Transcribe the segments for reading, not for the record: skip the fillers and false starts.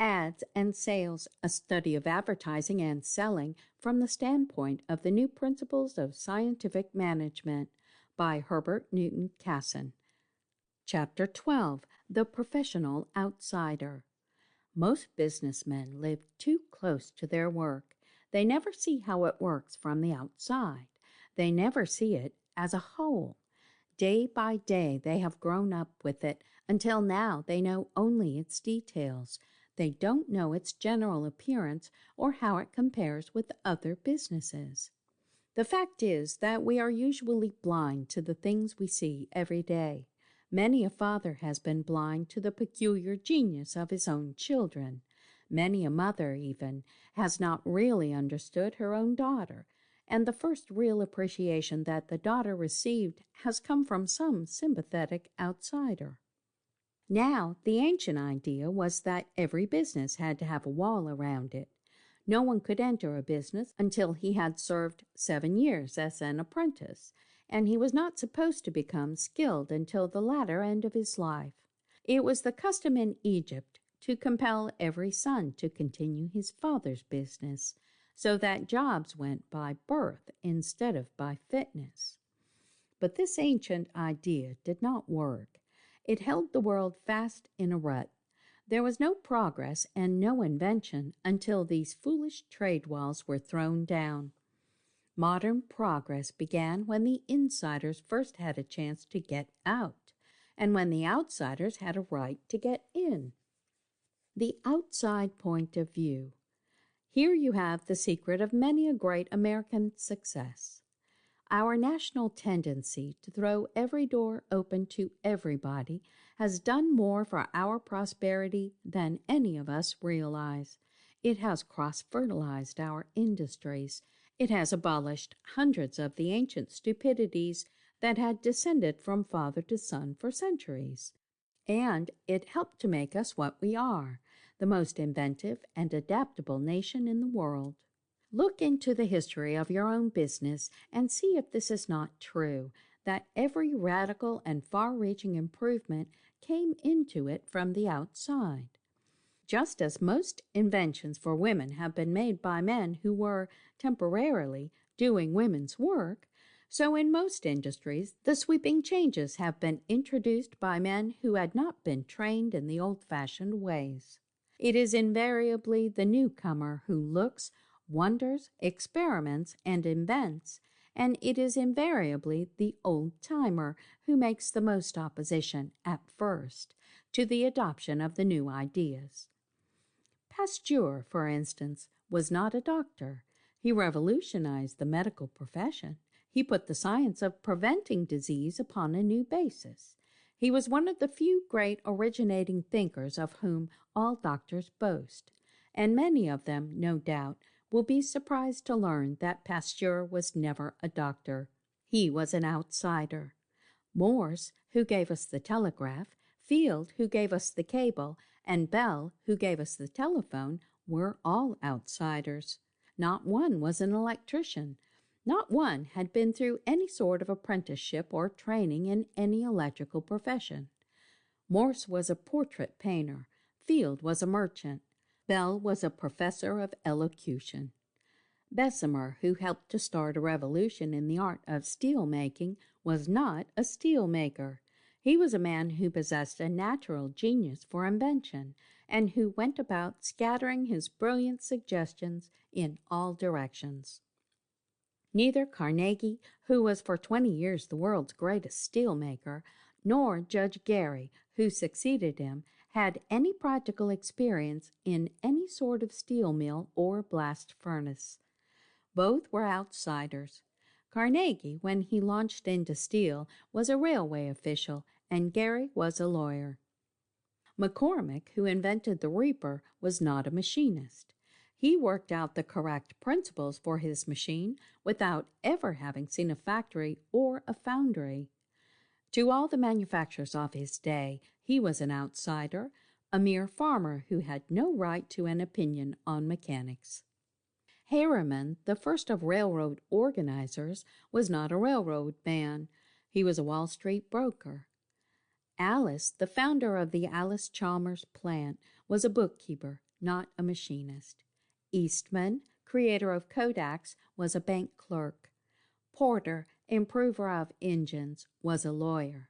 Ads and Sales, a study of advertising and selling from the standpoint of the new principles of scientific management by Herbert Newton Casson. Chapter 12, The Professional Outsider. Most businessmen live too close to their work. They never see how it works from the outside. They never see it as a whole. Day by day they have grown up with it until now they know only its details. They don't know its general appearance or how it compares with other businesses. The fact is that we are usually blind to the things we see every day. Many a father has been blind to the peculiar genius of his own children. Many a mother, even, has not really understood her own daughter, and the first real appreciation that the daughter received has come from some sympathetic outsider. Now, the ancient idea was that every business had to have a wall around it. No one could enter a business until he had served 7 years as an apprentice, and he was not supposed to become skilled until the latter end of his life. It was the custom in Egypt to compel every son to continue his father's business, so that jobs went by birth instead of by fitness. But this ancient idea did not work. It held the world fast in a rut. There was no progress and no invention until these foolish trade walls were thrown down. Modern progress began when the insiders first had a chance to get out, and when the outsiders had a right to get in. The outside point of view. Here you have the secret of many a great American success. Our national tendency to throw every door open to everybody has done more for our prosperity than any of us realize. It has cross-fertilized our industries. It has abolished hundreds of the ancient stupidities that had descended from father to son for centuries. And it helped to make us what we are, the most inventive and adaptable nation in the world. Look into the history of your own business and see if this is not true, that every radical and far-reaching improvement came into it from the outside. Just as most inventions for women have been made by men who were, temporarily, doing women's work, so in most industries the sweeping changes have been introduced by men who had not been trained in the old-fashioned ways. It is invariably the newcomer who looks, wonders, experiments, and invents, and it is invariably the old-timer who makes the most opposition, at first, to the adoption of the new ideas. Pasteur, for instance, was not a doctor. He revolutionized the medical profession. He put the science of preventing disease upon a new basis. He was one of the few great originating thinkers of whom all doctors boast, and many of them, no doubt, will be surprised to learn that Pasteur was never a doctor. He was an outsider. Morse, who gave us the telegraph, Field, who gave us the cable, and Bell, who gave us the telephone, were all outsiders. Not one was an electrician. Not one had been through any sort of apprenticeship or training in any electrical profession. Morse was a portrait painter. Field was a merchant. Bell was a professor of elocution. Bessemer, who helped to start a revolution in the art of steel-making, was not a steel-maker. He was a man who possessed a natural genius for invention, and who went about scattering his brilliant suggestions in all directions. Neither Carnegie, who was for 20 years the world's greatest steel-maker, nor Judge Gary, who succeeded him, had any practical experience in any sort of steel mill or blast furnace. Both were outsiders. Carnegie, when he launched into steel, was a railway official, and Gary was a lawyer. McCormick, who invented the reaper, was not a machinist. He worked out the correct principles for his machine without ever having seen a factory or a foundry. To all the manufacturers of his day, he was an outsider, a mere farmer who had no right to an opinion on mechanics. Harriman, the first of railroad organizers, was not a railroad man. He was a Wall Street broker. Alice, the founder of the Alice Chalmers plant, was a bookkeeper, not a machinist. Eastman, creator of Kodaks, was a bank clerk. Porter, improver of engines, was a lawyer.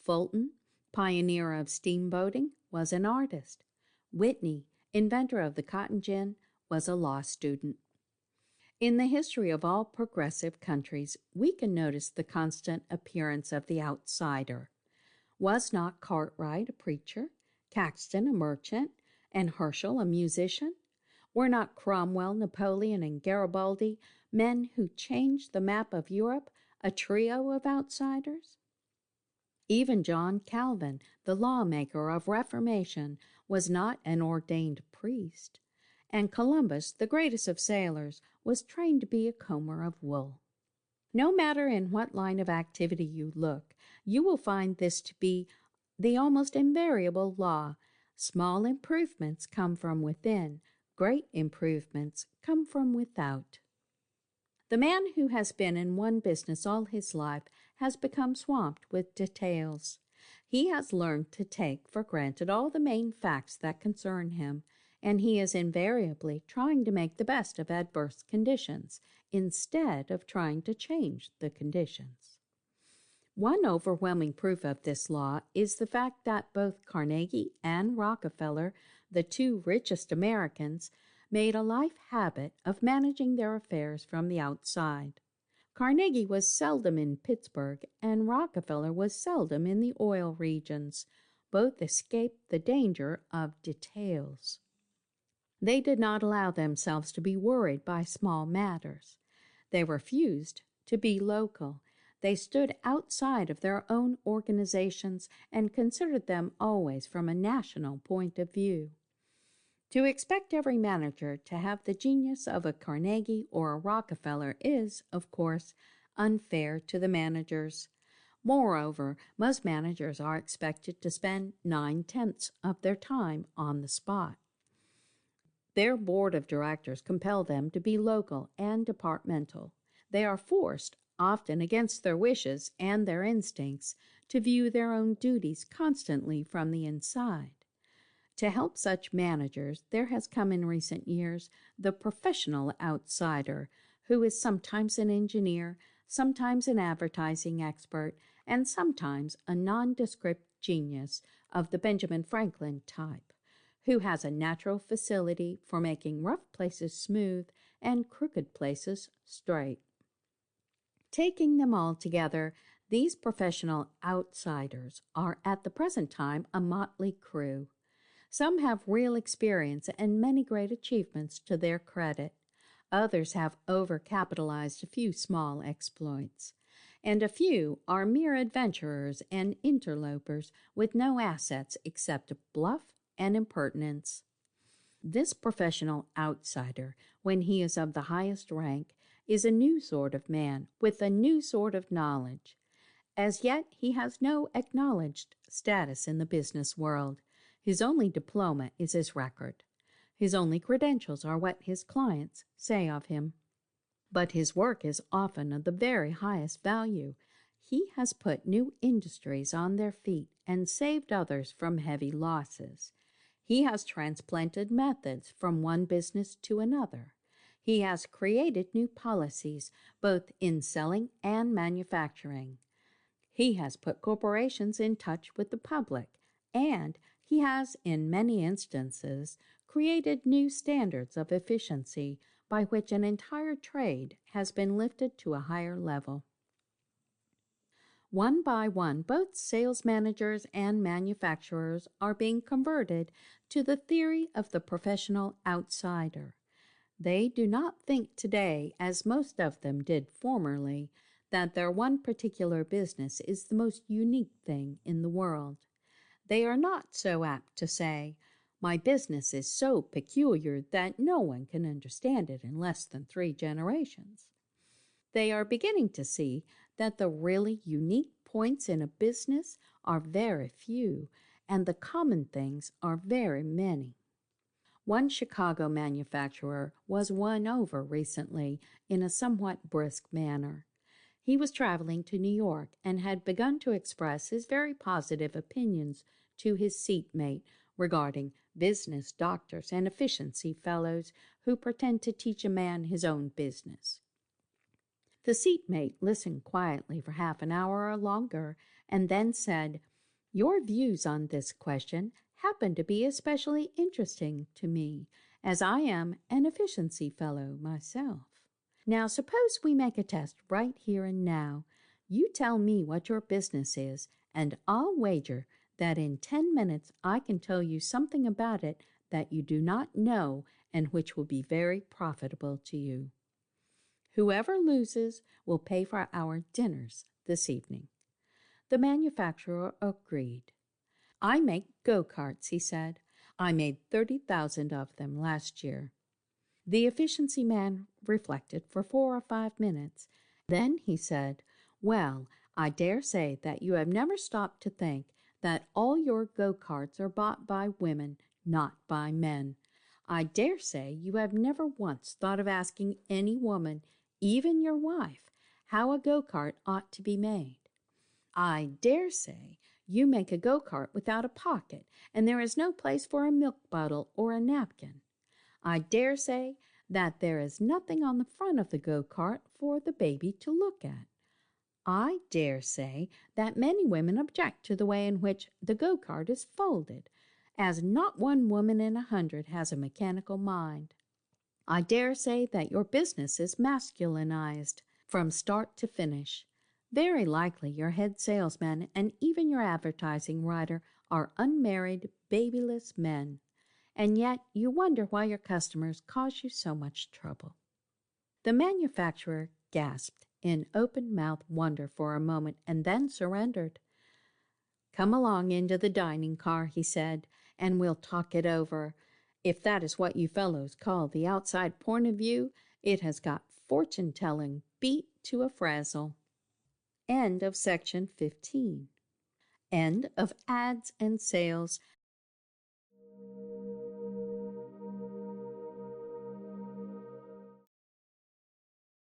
Fulton, pioneer of steamboating, was an artist. Whitney, inventor of the cotton gin, was a law student. In the history of all progressive countries, we can notice the constant appearance of the outsider. Was not Cartwright a preacher, Caxton a merchant, and Herschel a musician? Were not Cromwell, Napoleon, and Garibaldi men who changed the map of Europe, a trio of outsiders? Even John Calvin, the lawmaker of Reformation, was not an ordained priest, and Columbus, the greatest of sailors, was trained to be a comber of wool. No matter in what line of activity you look, you will find this to be the almost invariable law. Small improvements come from within, great improvements come from without. The man who has been in one business all his life has become swamped with details. He has learned to take for granted all the main facts that concern him, and he is invariably trying to make the best of adverse conditions instead of trying to change the conditions. One overwhelming proof of this law is the fact that both Carnegie and Rockefeller, the two richest Americans, made a life habit of managing their affairs from the outside. Carnegie was seldom in Pittsburgh, and Rockefeller was seldom in the oil regions. Both escaped the danger of details. They did not allow themselves to be worried by small matters. They refused to be local. They stood outside of their own organizations and considered them always from a national point of view. To expect every manager to have the genius of a Carnegie or a Rockefeller is, of course, unfair to the managers. Moreover, most managers are expected to spend 9/10 of their time on the spot. Their board of directors compel them to be local and departmental. They are forced, often against their wishes and their instincts, to view their own duties constantly from the inside. To help such managers, there has come in recent years the professional outsider, who is sometimes an engineer, sometimes an advertising expert, and sometimes a nondescript genius of the Benjamin Franklin type, who has a natural facility for making rough places smooth and crooked places straight. Taking them all together, these professional outsiders are at the present time a motley crew. Some have real experience and many great achievements to their credit. Others have overcapitalized a few small exploits. And a few are mere adventurers and interlopers with no assets except bluff and impertinence. This professional outsider, when he is of the highest rank, is a new sort of man with a new sort of knowledge. As yet he has no acknowledged status in the business world. His only diploma is his record. His only credentials are what his clients say of him. But his work is often of the very highest value. He has put new industries on their feet and saved others from heavy losses. He has transplanted methods from one business to another. He has created new policies, both in selling and manufacturing. He has put corporations in touch with the public, and he has, in many instances, created new standards of efficiency by which an entire trade has been lifted to a higher level. One by one, both sales managers and manufacturers are being converted to the theory of the professional outsider. They do not think today, as most of them did formerly, that their one particular business is the most unique thing in the world. They are not so apt to say, "My business is so peculiar that no one can understand it in less than 3 generations." They are beginning to see that the really unique points in a business are very few, and the common things are very many. One Chicago manufacturer was won over recently in a somewhat brisk manner. He was traveling to New York and had begun to express his very positive opinions to his seatmate, regarding business doctors and efficiency fellows who pretend to teach a man his own business. The seatmate listened quietly for half an hour or longer and then said, "Your views on this question happen to be especially interesting to me, as I am an efficiency fellow myself. Now suppose we make a test right here and now. You tell me what your business is, and I'll wager that in 10 minutes I can tell you something about it that you do not know and which will be very profitable to you. Whoever loses will pay for our dinners this evening." The manufacturer agreed. "I make go-karts," he said. "I made 30,000 of them last year." The efficiency man reflected for 4 or 5 minutes. Then he said, "Well, I dare say that you have never stopped to think that all your go-karts are bought by women, not by men. I dare say you have never once thought of asking any woman, even your wife, how a go-kart ought to be made. I dare say you make a go-kart without a pocket, and there is no place for a milk bottle or a napkin. I dare say that there is nothing on the front of the go-kart for the baby to look at. I dare say that many women object to the way in which the go-kart is folded, as not one woman in 100 has a mechanical mind. I dare say that your business is masculinized from start to finish. Very likely your head salesman and even your advertising writer are unmarried, babyless men, and yet you wonder why your customers cause you so much trouble." The manufacturer gasped in open-mouthed wonder for a moment and then surrendered. "Come along into the dining car," he said, "and we'll talk it over. If that is what you fellows call the outside point of view, it has got fortune-telling beat to a frazzle." End of section 15. End of Ads and Sales,